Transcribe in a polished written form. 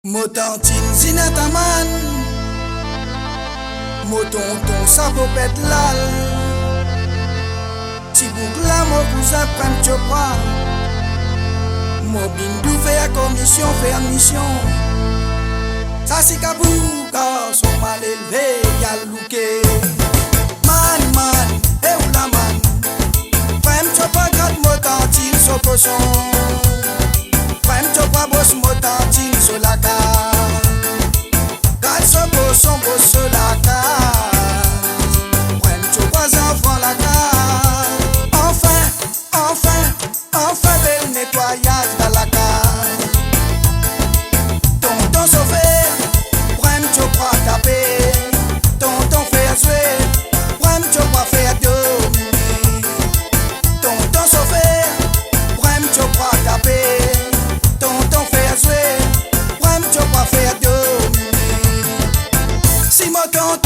Motantine zinataman, motonton sapopet lal, tibouk la mo cousin prem chopa, mo bindou fait à commission, fait à mission. Ça c'est kabou, car son mal élevé, y'a louké. Man, et ou la man, prem chopa grad motantine so poson. Prem chopa boss motantine so la ka. Grad so poson boss so la ka. Prem chopa enfant la ka. Enfin bel nettoyage dans la ka. Tonton sauvé, prem chopa tapé. Tonton fait jouer, prem chopa fait dominer. Tonton sauvé, prem chopa tapé. Tonton fait jouer, prem chopa fait dominer. Si mon tonton